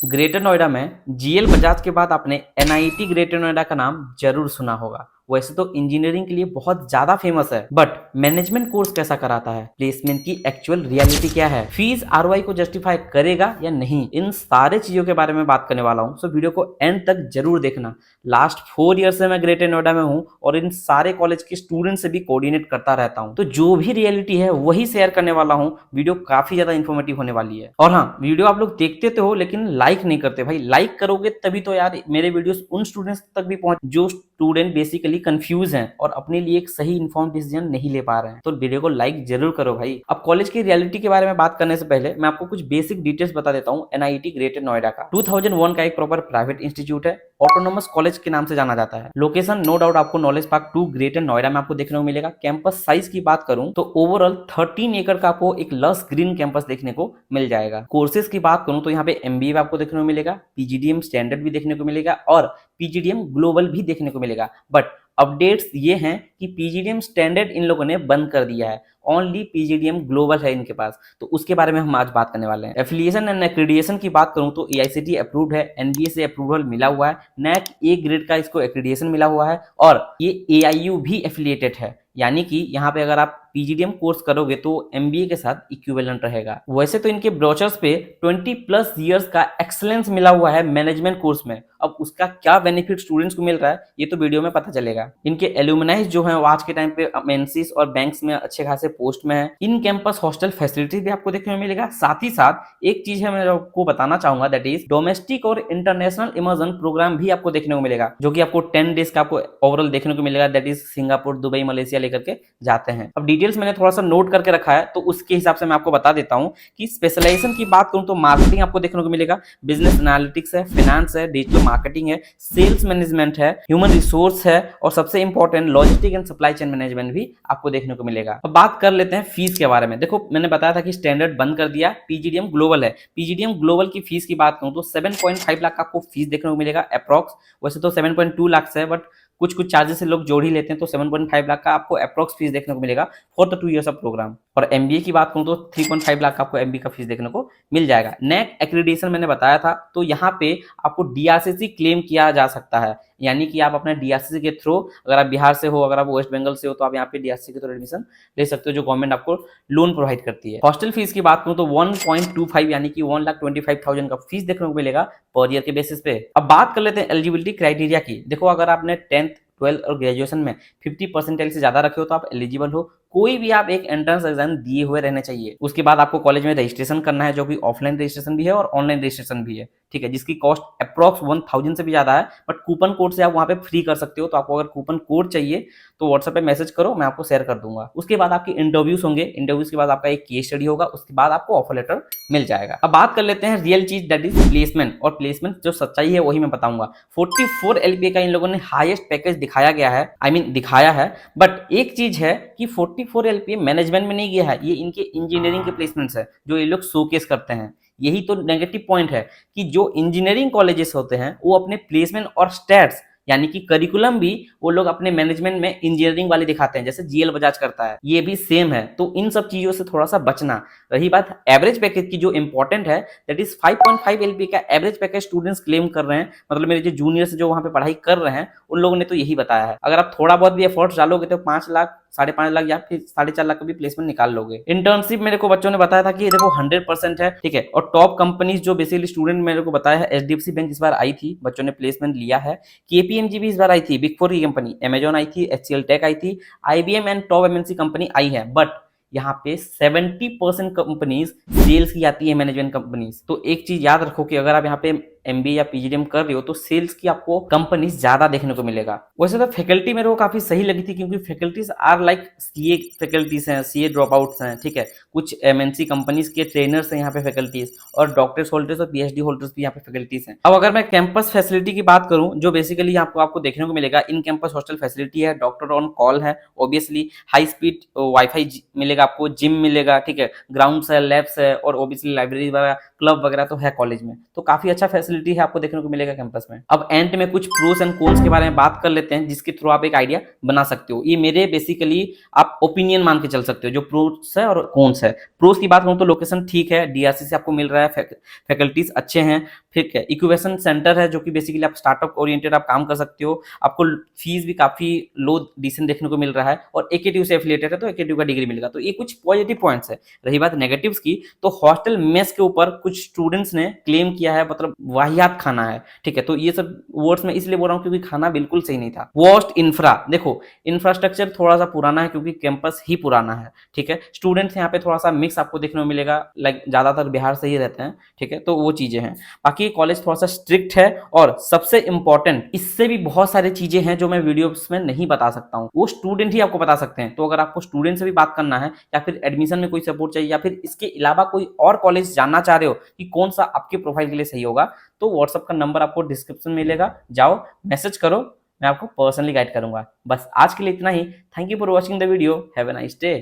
Greater Noida में GL Bajaj के बाद आपने एनआईटी ग्रेटर नोएडा का नाम जरूर सुना होगा। वैसे तो इंजीनियरिंग के लिए बहुत ज्यादा फेमस है, बट मैनेजमेंट कोर्स कैसा कराता है, प्लेसमेंट की एक्चुअल रियलिटी क्या है, फीस आरओआई को जस्टिफाई करेगा या नहीं, इन सारे चीजों के बारे में बात करने वाला हूं। सो वीडियो को एंड तक जरूर देखना। लास्ट 4 ईयर से मैं ग्रेटर नोएडा में हूं और इन सारे कॉलेज के स्टूडेंट से भी कोऑर्डिनेट करता रहता हूं, तो जो भी रियलिटी है वही शेयर करने वाला हूं। वीडियो काफी ज्यादा इन्फॉर्मेटिव होने वाली है। और हाँ, वीडियो आप लोग देखते तो हो लेकिन लाइक नहीं करते भाई। लाइक करोगे तभी तो यार मेरे वीडियोस उन स्टूडेंट्स तक भी पहुंच जो स्टूडेंट बेसिकली कंफ्यूज हैं और अपने लिए एक सही इन्फॉर्म डिसीजन नहीं ले पा रहे हैं। तो वीडियो को लाइक जरूर करो भाई। अब कॉलेज की रियलिटी के बारे में बात करने से पहले मैं आपको कुछ बेसिक डिटेल्स बता देता हूँ। एनआईटी ग्रेटर नोएडा का 2001 का एक प्रॉपर प्राइवेट इंस्टीट्यूट है, ऑटोनोमस कॉलेज के नाम से जाना जाता है। लोकेशन नो डाउट आपको नॉलेज पार्क 2 ग्रेटर नोएडा में आपको देखने को मिलेगा। कैंपस साइज की बात करूं तो ओवरऑल 13 एकड़ का आपको एक लस ग्रीन कैंपस देखने को मिल जाएगा। कोर्सेज की बात करूं तो यहाँ पे एमबीए आपको देखने को मिलेगा, पीजीडीएम स्टैंडर्ड भी देखने को मिलेगा और पीजीडीएम ग्लोबल भी देखने को मिलेगा। बट अपडेट्स ये हैं कि पीजीडीएम स्टैंडर्ड इन लोगों ने बंद कर दिया है, ओनली पीजीडीएम ग्लोबल है इनके पास। तो उसके बारे में हम आज बात करने वाले हैं। एफिलिएशन एंड एक्रेडिटेशन की बात करूं तो एआईसीटी अप्रूव्ड है, एनबीए से अप्रूवल मिला हुआ है, नैक ए ग्रेड का इसको एक्रेडिटेशन मिला हुआ है और ये एआईयू भी एफिलिएटेड है। यानी कि यहाँ पे अगर आप पीजीडीएम कोर्स करोगे तो एमबीए के साथ इक्विवेलेंट रहेगा। वैसे तो इनके ब्रोचर्स पे 20+ ईयर्स का एक्सलेंस मिला हुआ है मैनेजमेंट कोर्स में। अब उसका क्या बेनिफिट स्टूडेंट्स को मिल रहा है ये तो वीडियो में पता चलेगा। इनके एल्यूमिनाइज जो है वो आज के टाइम पे एमएनसीज और बैंक्स में अच्छे खासे पोस्ट में है। इन कैंपस हॉस्टल फैसिलिटीज भी आपको देखने को मिलेगा। साथ ही साथ एक चीज है मैं आपको बताना चाहूंगा, दैट इज डोमेस्टिक और इंटरनेशनल इमर्जन प्रोग्राम भी आपको देखने को मिलेगा, जो कि आपको 10 डेज का आपको ओवरऑल देखने को मिलेगा। That is Singapore, Dubai, Malaysia लेकर के जाते हैं। अब डिटेल्स मैंने थोड़ा सा नोट करके रखा है तो उसके हिसाब से मैं आपको बता देता हूं कि स्पेशलाइजेशन की बात करूं तो मार्केटिंग आपको देखने को मिलेगा, बिजनेस एनालिटिक्स है, फाइनेंस है, डिजिटल मार्केटिंग है, सेल्स मैनेजमेंट है, ह्यूमन रिसोर्स है और सबसे important logistic and supply chain management भी आपको देखने को मिलेगा। अब बात कर लेते हैं फीस के बारे में। देखो मैंने बताया था कि स्टैंडर्ड बंद कर दिया, पीजीडीएम ग्लोबल है। पीजीडीएम ग्लोबल की फीस की बात करूं तो 7.5 लाख आपको फीस देखने को मिलेगा अप्रॉक्स। वैसे तो 7.2 लाख है, बट कुछ कुछ चार्जेस से लोग जोड़ ही लेते हैं, तो 7.5 लाख का आपको अप्रॉक्स फीस देखने को मिलेगा for the 2 years of program. और एमबीए की बात करूं तो 3.5 लाख का आपको एमबीए का फीस देखने को मिल जाएगा। नैक एक्रेडिटेशन मैंने बताया था, तो यहाँ पे आपको डीआरसीसी क्लेम किया जा सकता है। यानी कि आप अपने डीआरसीसी के थ्रू, अगर आप बिहार से हो, अगर आप वेस्ट बंगाल से हो, तो आप यहाँ पे डीआरसीसी के थ्रू एडमिशन ले सकते हो, जो गवर्नमेंट आपको लोन प्रोवाइड करती है। हॉस्टल फीस की बात करूं तो 1.25 यानी कि 1,25,000 का फीस देखने को मिलेगा पर ईयर के बेसिस पे। अब बात कर लेते हैं एलिजिबिलिटी क्राइटेरिया की। देखो अगर आपने 10th 12th और ग्रेजुएशन में 50% से ज्यादा रखे हो तो आप एलिजिबल हो। कोई भी आप एक एंट्रेंस एग्जाम दिए हुए रहने चाहिए। उसके बाद आपको कॉलेज में रजिस्ट्रेशन करना है, जो कि ऑफलाइन रजिस्ट्रेशन भी है और ऑनलाइन रजिस्ट्रेशन भी है, ठीक है, जिसकी कॉस्ट अप्रॉक्स 1000 से भी ज्यादा है। बट कूपन कोड से आप वहां पे फ्री कर सकते हो। तो आपको अगर कूपन कोड चाहिए तो व्हाट्सएप पे मैसेज करो, मैं आपको शेयर कर दूंगा। उसके बाद आपके इंटरव्यूज होंगे, इंटरव्यूज के बाद आपका एक केस स्टडी होगा, उसके बाद आपको ऑफर लेटर मिल जाएगा। अब बात कर लेते हैं रियल चीज, दैट इज प्लेसमेंट। और प्लेसमेंट जो सच्चाई है वही मैं बताऊंगा। 44 एलपीए का इन लोगों ने हाईएस्ट पैकेज दिखाया गया है, दिखाया है। बट एक चीज है कि 44 एलपीए मैनेजमेंट में नहीं गया है, ये इनके इंजीनियरिंग के प्लेसमेंट्स है जो ये लोग शोकेस करते हैं। यही तो नेगेटिव पॉइंट है कि जो इंजीनियरिंग कॉलेजेस होते हैं वो अपने प्लेसमेंट और स्टैट्स यानी कि करिकुलम भी वो लोग अपने मैनेजमेंट में इंजीनियरिंग वाले दिखाते हैं, जैसे जीएल बजाज करता है, ये भी सेम है। तो इन सब चीजों से थोड़ा सा बचना। रही बात एवरेज पैकेज की, जो इंपॉर्टेंट है, दैट इज 5.5 एलपी का एवरेज पैकेज स्टूडेंट्स क्लेम कर रहे हैं। मतलब मेरे जो जूनियर्स जो वहां पे पढ़ाई कर रहे हैं उन लोगों ने तो यही बताया है। अगर आप थोड़ा बहुत भी एफर्ट्स डालोगे तो 5 लाख, 5.5 लाख या फिर 4.5 लाख का भी प्लेसमेंट निकाल लोगे। इंटर्नशिप मेरे को बच्चों ने बताया था कि ये देखो 100% है, ठीक है। और टॉप कंपनीज जो बेसिकली स्टूडेंट मेरे को बताया है, एचडीएफसी बैंक इस बार आई थी, बच्चों ने प्लेसमेंट लिया है। केपीएमजी भी इस बार आई थी, बिग फोर की कंपनी, अमेजॉन आई थी, एचसीएल टेक आई थी, IBM and top MNC company आई है। बट यहाँ पे 70% कंपनीज सेल्स की आती है, मैनेजमेंट कंपनीज। तो एक चीज याद रखो कि अगर आप यहाँ पे एमबीए या पीजीडीएम कर रहे हो तो सेल्स की आपको कंपनीज ज्यादा देखने को मिलेगा। वैसे तो फैकल्टी मेरे को काफी सही लगी थी, क्योंकि faculties are like CA faculties हैं, सीए ड्रॉप आउट्स हैं, ठीक है। कुछ एमएनसी कंपनीज के ट्रेनर्स हैं यहाँ पे फैकल्टीज, और डॉक्टर्स होल्डर्स और पीएचडी होल्डर्स भी यहाँ पे फैकल्टीज हैं। अब अगर मैं कैंपस फैसिलिटी की बात करूं, जो बेसिकली आपको देखने को मिलेगा, इन कैंपस हॉस्टल फैसिलिटी है, डॉक्टर ऑन कॉल है, ऑब्वियसली हाई स्पीड वाईफाई मिलेगा आपको, जिम मिलेगा, ठीक है, ग्राउंड्स है, लैब्स है, और ऑब्वियसली लाइब्रेरी वगैरह, क्लब वगैरह तो है कॉलेज में। तो काफी अच्छा फैसिलिटी फैसिलिटी है आपको देखने को मिलेगा कैंपस में। अब एंड में कुछ प्रोस एंड कॉन्स के बारे में बात कर लेते हैं, जिसके थ्रू आप एक आइडिया बना सकते हो। ये मेरे बेसिकली आप ओपिनियन मान के चल सकते हो, जो प्रोस है और कॉन्स है। प्रोस की बात करूं तो लोकेशन ठीक है, डीआरसी से आपको मिल रहा है, फैकल्टीज अच्छे हैं, ठीक है। इक्यूवेशन सेंटर है, जो कि बेसिकली आप स्टार्टअप ओरिएंटेड आप काम कर सकते हो। आपको फीस भी काफी लो डिसेंट देखने को मिल रहा है, और एकेटीयू से एफिलिएटेड है तो एकेटीयू का डिग्री मिलेगा। तो ये कुछ पॉजिटिव पॉइंट्स है। रही बात नेगेटिव्स की, तो हॉस्टल मेस के ऊपर कुछ स्टूडेंट्स ने क्लेम किया है, मतलब वाहियात खाना है, ठीक है। तो ये सब वर्ड्स में इसलिए बोल रहा हूँ क्योंकि खाना बिल्कुल सही नहीं था। वर्स्ट इंफ्रा, देखो इंफ्रास्ट्रक्चर थोड़ा सा पुराना है क्योंकि कैंपस ही पुराना है, ठीक है। स्टूडेंट्स यहाँ पे थोड़ा सा मिक्स आपको देखने को मिलेगा, लाइक ज्यादातर बिहार से ही रहते हैं, ठीक है। तो वो चीजें हैं। बाकी कॉलेज थोड़ा सा स्ट्रिक्ट है, और सबसे इंपॉर्टेंट इससे भी बहुत सारी चीजें हैं जो मैं वीडियोस में नहीं बता सकता हूँ, वो स्टूडेंट ही आपको बता सकते हैं। तो अगर आपको स्टूडेंट से भी बात करना है, या फिर एडमिशन में कोई सपोर्ट चाहिए, या फिर इसके अलावा कोई और कॉलेज जानना चाह रहे हो कि कौन सा आपके प्रोफाइल के लिए सही होगा, तो व्हाट्सएप का नंबर आपको डिस्क्रिप्शन में मिलेगा, जाओ मैसेज करो, मैं आपको पर्सनली गाइड करूंगा। बस आज के लिए इतना ही। Thank you for watching the video. Have a nice day.